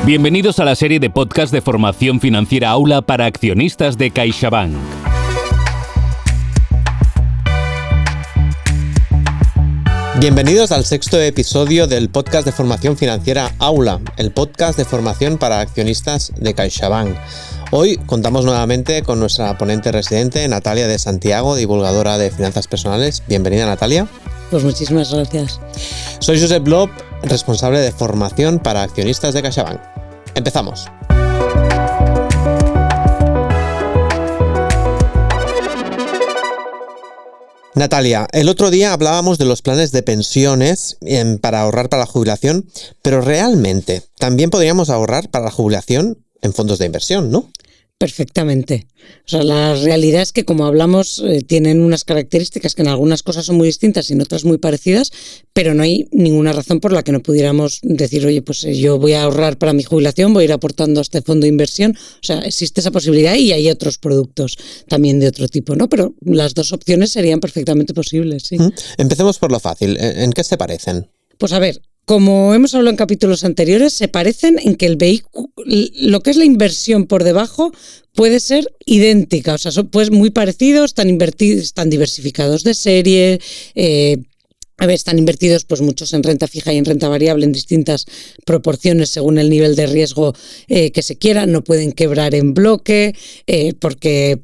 Bienvenidos a la serie de podcast de formación financiera Aula para accionistas de CaixaBank. Bienvenidos al sexto episodio del podcast de formación financiera Aula, el podcast de formación para accionistas de CaixaBank. Hoy contamos nuevamente con nuestra ponente residente, Natalia de Santiago, divulgadora de finanzas personales. Bienvenida, Natalia. Pues muchísimas gracias. Soy Josep Lob, responsable de formación para accionistas de CaixaBank. Empezamos. Natalia, el otro día hablábamos de los planes de pensiones para ahorrar para la jubilación, pero realmente también podríamos ahorrar para la jubilación en fondos de inversión, ¿no? Perfectamente. O sea, la realidad es que, como hablamos, tienen unas características que en algunas cosas son muy distintas y en otras muy parecidas, pero no hay ninguna razón por la que no pudiéramos decir, oye, pues yo voy a ahorrar para mi jubilación, voy a ir aportando a este fondo de inversión. O sea, existe esa posibilidad y hay otros productos también de otro tipo, ¿no? Pero las dos opciones serían perfectamente posibles, sí. Empecemos por lo fácil. ¿En qué se parecen? Pues a ver, como hemos hablado en capítulos anteriores, se parecen en que el vehículo, lo que es la inversión por debajo, puede ser idéntica. O sea, son pues muy parecidos, están diversificados de serie, están invertidos pues muchos en renta fija y en renta variable en distintas proporciones según el nivel de riesgo que se quiera. No pueden quebrar en bloque porque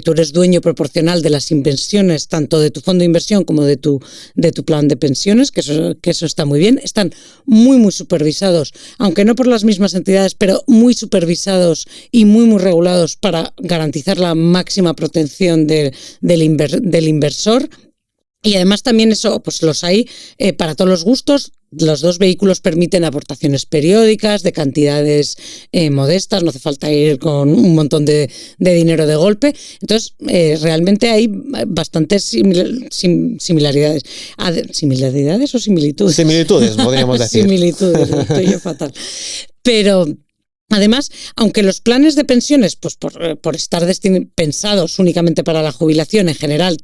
tú eres dueño proporcional de las inversiones, tanto de tu fondo de inversión como de tu plan de pensiones, que eso está muy bien. Están muy supervisados, aunque no por las mismas entidades, pero muy supervisados y muy regulados para garantizar la máxima protección del inversor. Y además también eso, pues los hay para todos los gustos. Los dos vehículos permiten aportaciones periódicas de cantidades modestas, no hace falta ir con un montón de dinero de golpe. Entonces, realmente hay bastantes similaridades. ¿Similaridades o similitudes? Similitudes, podríamos decir. Similitudes, estoy yo fatal. Pero además, aunque los planes de pensiones, pues por estar pensados únicamente para la jubilación, en general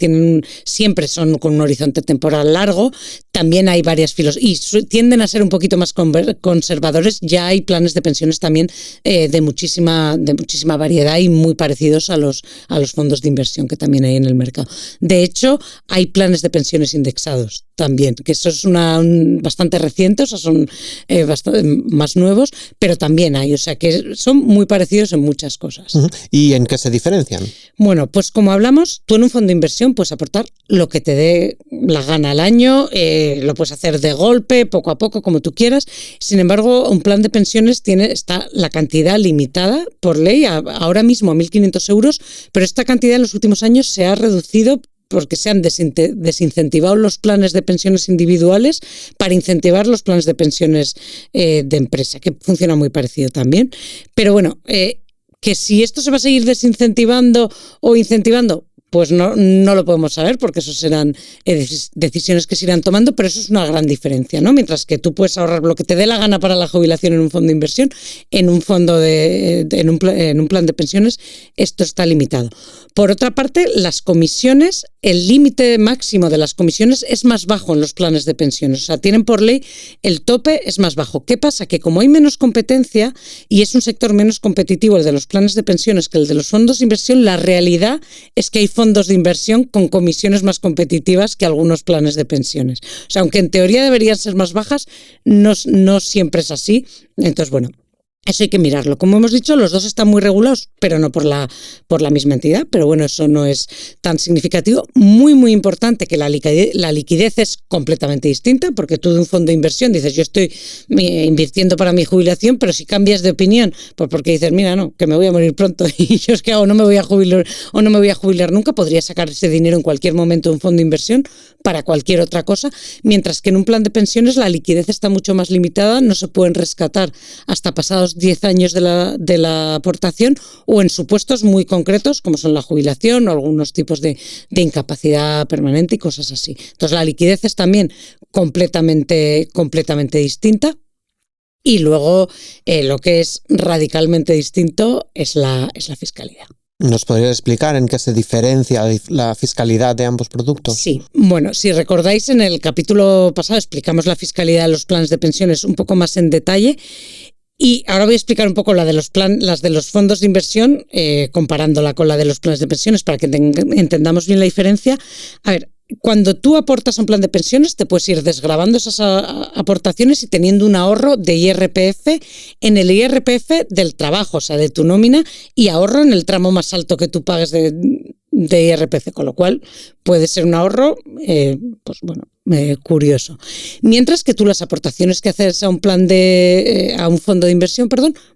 siempre son con un horizonte temporal largo, también hay varias filosofías y tienden a ser un poquito más conservadores. Ya hay planes de pensiones también de muchísima variedad y muy parecidos a los fondos de inversión que también hay en el mercado. De hecho, hay planes de pensiones indexados también, que eso es bastante reciente, o sea, son bastante más nuevos, pero también hay, o sea, que son muy parecidos en muchas cosas. ¿Y en qué se diferencian? Bueno, pues como hablamos, tú en un fondo de inversión puedes aportar lo que te dé la gana al año, lo puedes hacer de golpe, poco a poco, como tú quieras. Sin embargo, un plan de pensiones está la cantidad limitada por ley, ahora mismo a 1.500 euros, pero esta cantidad en los últimos años se ha reducido porque se han desincentivado los planes de pensiones individuales para incentivar los planes de pensiones de empresa, que funciona muy parecido también. Pero bueno, que si esto se va a seguir desincentivando o incentivando, pues no lo podemos saber, porque eso serán decisiones que se irán tomando, pero eso es una gran diferencia, ¿no? Mientras que tú puedes ahorrar lo que te dé la gana para la jubilación en un fondo de inversión, en un plan de pensiones, esto está limitado. Por otra parte, las comisiones, el límite máximo de las comisiones es más bajo en los planes de pensiones. O sea, tienen por ley el tope es más bajo. ¿Qué pasa? Que como hay menos competencia y es un sector menos competitivo el de los planes de pensiones que el de los fondos de inversión, la realidad es que hay fondos de inversión con comisiones más competitivas que algunos planes de pensiones. O sea, aunque en teoría deberían ser más bajas, no siempre es así. Entonces, bueno, eso hay que mirarlo. Como hemos dicho, los dos están muy regulados, pero no por la misma entidad. Pero bueno, eso no es tan significativo. Muy importante que la liquidez es completamente distinta, porque tú de un fondo de inversión dices, yo estoy invirtiendo para mi jubilación, pero si cambias de opinión, pues porque dices, mira, no, que me voy a morir pronto y yo es que no me voy a jubilar nunca, podría sacar ese dinero en cualquier momento de un fondo de inversión para cualquier otra cosa, mientras que en un plan de pensiones la liquidez está mucho más limitada, no se pueden rescatar hasta pasados 10 años de la aportación o en supuestos muy concretos como son la jubilación o algunos tipos de incapacidad permanente y cosas así. Entonces la liquidez es también completamente distinta. Y luego lo que es radicalmente distinto es la fiscalidad. ¿Nos podrías explicar en qué se diferencia la fiscalidad de ambos productos? Sí, bueno, si recordáis, en el capítulo pasado explicamos la fiscalidad de los planes de pensiones un poco más en detalle. Y ahora voy a explicar un poco las de los fondos de inversión, comparándola con la de los planes de pensiones para que entendamos bien la diferencia. A ver, cuando tú aportas a un plan de pensiones, te puedes ir desgravando esas aportaciones y teniendo un ahorro de IRPF en el IRPF del trabajo, o sea, de tu nómina, y ahorro en el tramo más alto que tú pagues de IRPF, con lo cual puede ser un ahorro, curioso. Mientras que tú las aportaciones que haces a un a un fondo de inversión,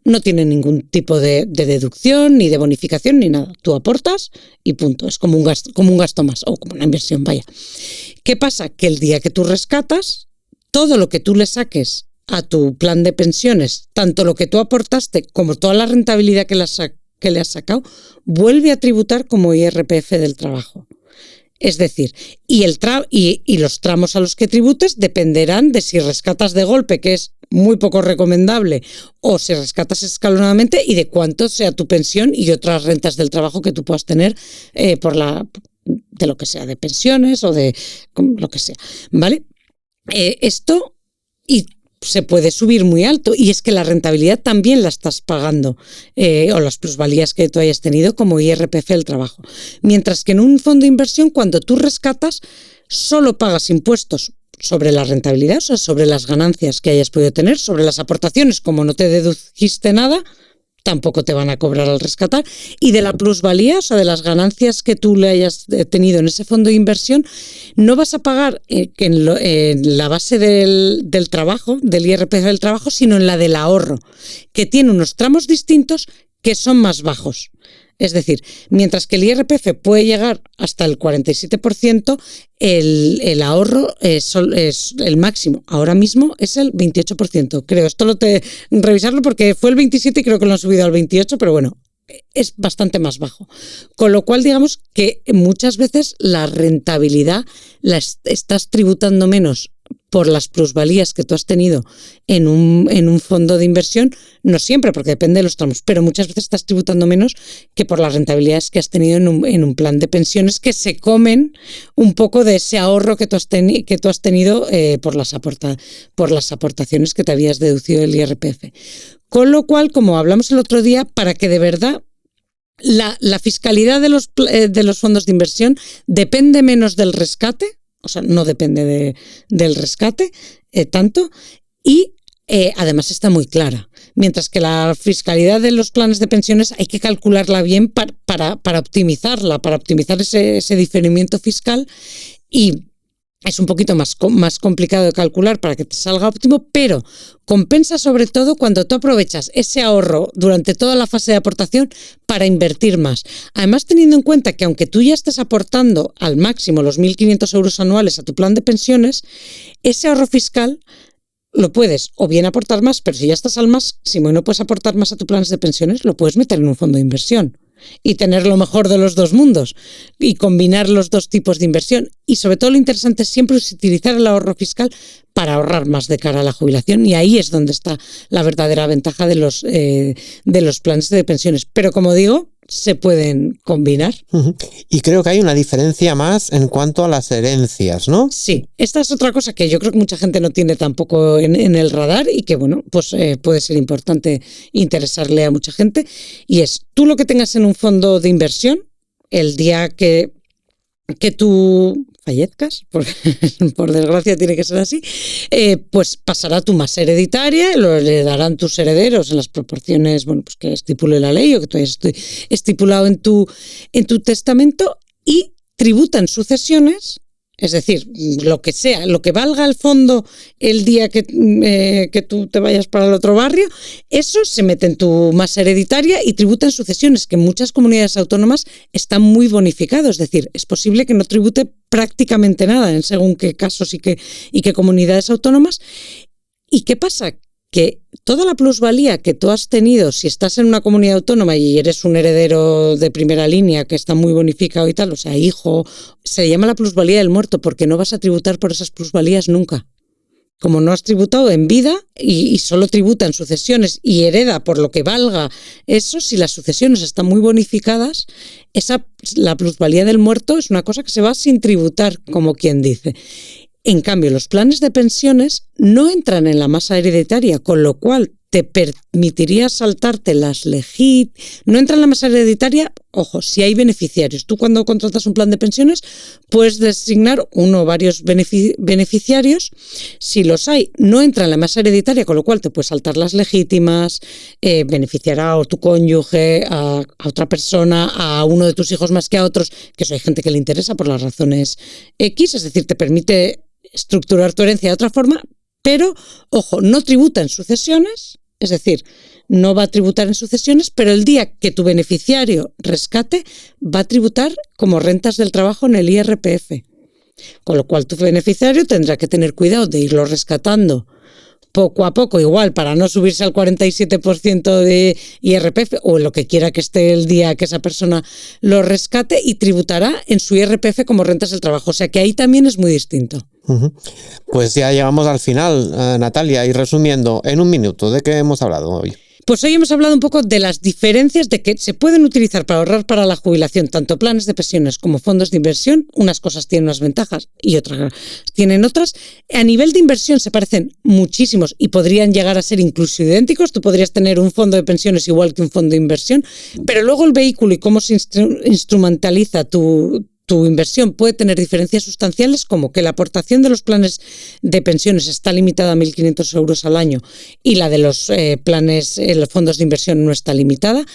no tienen ningún tipo de deducción, ni de bonificación, ni nada. Tú aportas y punto. Es como un gasto más, o como una inversión, vaya. ¿Qué pasa? Que el día que tú rescatas, todo lo que tú le saques a tu plan de pensiones, tanto lo que tú aportaste como toda la rentabilidad que le has sacado, vuelve a tributar como IRPF del trabajo. Es decir, y los tramos a los que tributes dependerán de si rescatas de golpe, que es muy poco recomendable, o si rescatas escalonadamente, y de cuánto sea tu pensión y otras rentas del trabajo que tú puedas tener de lo que sea, de pensiones o de lo que sea, ¿vale? Esto se puede subir muy alto, y es que la rentabilidad también la estás pagando, o las plusvalías que tú hayas tenido como IRPF del trabajo. Mientras que en un fondo de inversión, cuando tú rescatas, solo pagas impuestos sobre la rentabilidad, o sea, sobre las ganancias que hayas podido tener, sobre las aportaciones, como no te dedujiste nada, tampoco te van a cobrar al rescatar, y de la plusvalía, o sea, de las ganancias que tú le hayas tenido en ese fondo de inversión, no vas a pagar en la base del trabajo, del IRPF del trabajo, sino en la del ahorro, que tiene unos tramos distintos que son más bajos. Es decir, mientras que el IRPF puede llegar hasta el 47%, el ahorro es el máximo. Ahora mismo es el 28%. Creo, revisarlo porque fue el 27% y creo que lo han subido al 28%, pero bueno, es bastante más bajo. Con lo cual, digamos que muchas veces la rentabilidad la estás tributando menos por las plusvalías que tú has tenido en un fondo de inversión, no siempre, porque depende de los tramos, pero muchas veces estás tributando menos que por las rentabilidades que has tenido en un plan de pensiones, que se comen un poco de ese ahorro que tú has tenido por las aportaciones que te habías deducido del IRPF. Con lo cual, como hablamos el otro día, para que de verdad la fiscalidad de los fondos de inversión depende menos del rescate, o sea, no depende del rescate tanto, y además está muy clara. Mientras que la fiscalidad de los planes de pensiones hay que calcularla bien para optimizarla, para optimizar ese diferimiento fiscal, y es un poquito más complicado de calcular para que te salga óptimo, pero compensa sobre todo cuando tú aprovechas ese ahorro durante toda la fase de aportación para invertir más. Además, teniendo en cuenta que aunque tú ya estés aportando al máximo los 1.500 euros anuales a tu plan de pensiones, ese ahorro fiscal lo puedes o bien aportar más, pero si ya estás al máximo y no puedes aportar más a tu plan de pensiones, lo puedes meter en un fondo de inversión y tener lo mejor de los dos mundos y combinar los dos tipos de inversión. Y sobre todo lo interesante siempre es utilizar el ahorro fiscal para ahorrar más de cara a la jubilación, y ahí es donde está la verdadera ventaja de los planes de pensiones. Pero como digo, se pueden combinar. Y creo que hay una diferencia más en cuanto a las herencias, ¿no? Sí, esta es otra cosa que yo creo que mucha gente no tiene tampoco en el radar, y que bueno, pues puede ser importante interesarle a mucha gente, y es tú lo que tengas en un fondo de inversión, el día que tú fallezcas, porque por desgracia tiene que ser así, pues pasará a tu masa hereditaria, lo heredarán tus herederos en las proporciones, bueno, pues que estipule la ley o que tú hayas estipulado en tu testamento, y tributan sucesiones. Es decir, lo que sea, lo que valga el fondo el día que tú te vayas para el otro barrio, eso se mete en tu masa hereditaria y tributa en sucesiones, que en muchas comunidades autónomas están muy bonificados. Es decir, es posible que no tribute prácticamente nada en según qué casos y qué comunidades autónomas. ¿Y qué pasa? Que toda la plusvalía que tú has tenido, si estás en una comunidad autónoma y eres un heredero de primera línea que está muy bonificado y tal, o sea, hijo, se llama la plusvalía del muerto, porque no vas a tributar por esas plusvalías nunca. como no has tributado en vida y solo tributa en sucesiones y hereda por lo que valga eso, si las sucesiones están muy bonificadas, la plusvalía del muerto es una cosa que se va sin tributar, como quien dice. En cambio, los planes de pensiones no entran en la masa hereditaria, con lo cual te permitiría saltarte las no entra en la masa hereditaria, ojo, si hay beneficiarios. Tú cuando contratas un plan de pensiones puedes designar uno o varios beneficiarios. Si los hay, no entra en la masa hereditaria, con lo cual te puedes saltar las legítimas, beneficiar a tu cónyuge, a otra persona, a uno de tus hijos más que a otros, que eso hay gente que le interesa por las razones X, es decir, te permite estructurar tu herencia de otra forma, pero, ojo, no tributa en sucesiones, es decir, no va a tributar en sucesiones, pero el día que tu beneficiario rescate, va a tributar como rentas del trabajo en el IRPF. Con lo cual tu beneficiario tendrá que tener cuidado de irlo rescatando poco a poco, igual, para no subirse al 47% de IRPF o lo que quiera que esté el día que esa persona lo rescate, y tributará en su IRPF como rentas del trabajo. O sea que ahí también es muy distinto. Pues ya llegamos al final, Natalia, y resumiendo, en un minuto, ¿de qué hemos hablado hoy? Pues hoy hemos hablado un poco de las diferencias de que se pueden utilizar para ahorrar para la jubilación tanto planes de pensiones como fondos de inversión. Unas cosas tienen unas ventajas y otras tienen otras. A nivel de inversión se parecen muchísimos y podrían llegar a ser incluso idénticos. Tú podrías tener un fondo de pensiones igual que un fondo de inversión, pero luego el vehículo y cómo se instrumentaliza tu inversión puede tener diferencias sustanciales, como que la aportación de los planes de pensiones está limitada a 1.500 euros al año y la de los los fondos de inversión no está limitada.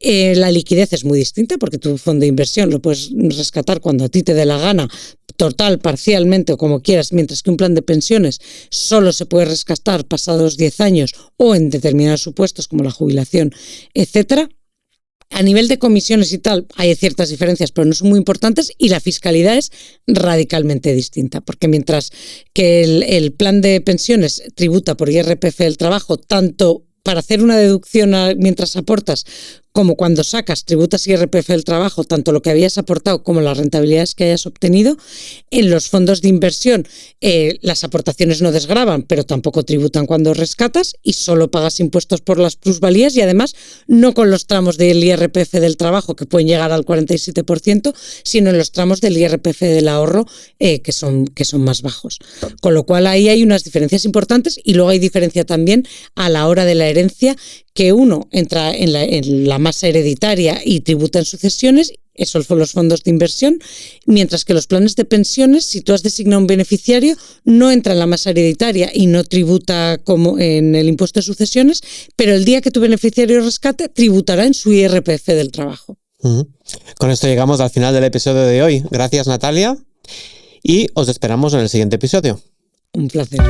La liquidez es muy distinta porque tu fondo de inversión lo puedes rescatar cuando a ti te dé la gana, total, parcialmente o como quieras, mientras que un plan de pensiones solo se puede rescatar pasados 10 años o en determinados supuestos como la jubilación, etcétera. A nivel de comisiones y tal, hay ciertas diferencias, pero no son muy importantes, y la fiscalidad es radicalmente distinta, porque mientras que el plan de pensiones tributa por IRPF del trabajo, tanto para hacer una deducción mientras aportas, como cuando sacas, tributas IRPF del trabajo, tanto lo que habías aportado como las rentabilidades que hayas obtenido. En los fondos de inversión las aportaciones no desgravan, pero tampoco tributan cuando rescatas y solo pagas impuestos por las plusvalías, y además no con los tramos del IRPF del trabajo que pueden llegar al 47%, sino en los tramos del IRPF del ahorro que son más bajos. Con lo cual ahí hay unas diferencias importantes, y luego hay diferencia también a la hora de la herencia, que uno entra en la masa hereditaria y tributa en sucesiones, esos son los fondos de inversión, mientras que los planes de pensiones, si tú has designado un beneficiario, no entra en la masa hereditaria y no tributa como en el impuesto de sucesiones, pero el día que tu beneficiario rescate, tributará en su IRPF del trabajo. Con esto llegamos al final del episodio de hoy. Gracias, Natalia, y os esperamos en el siguiente episodio. Un placer.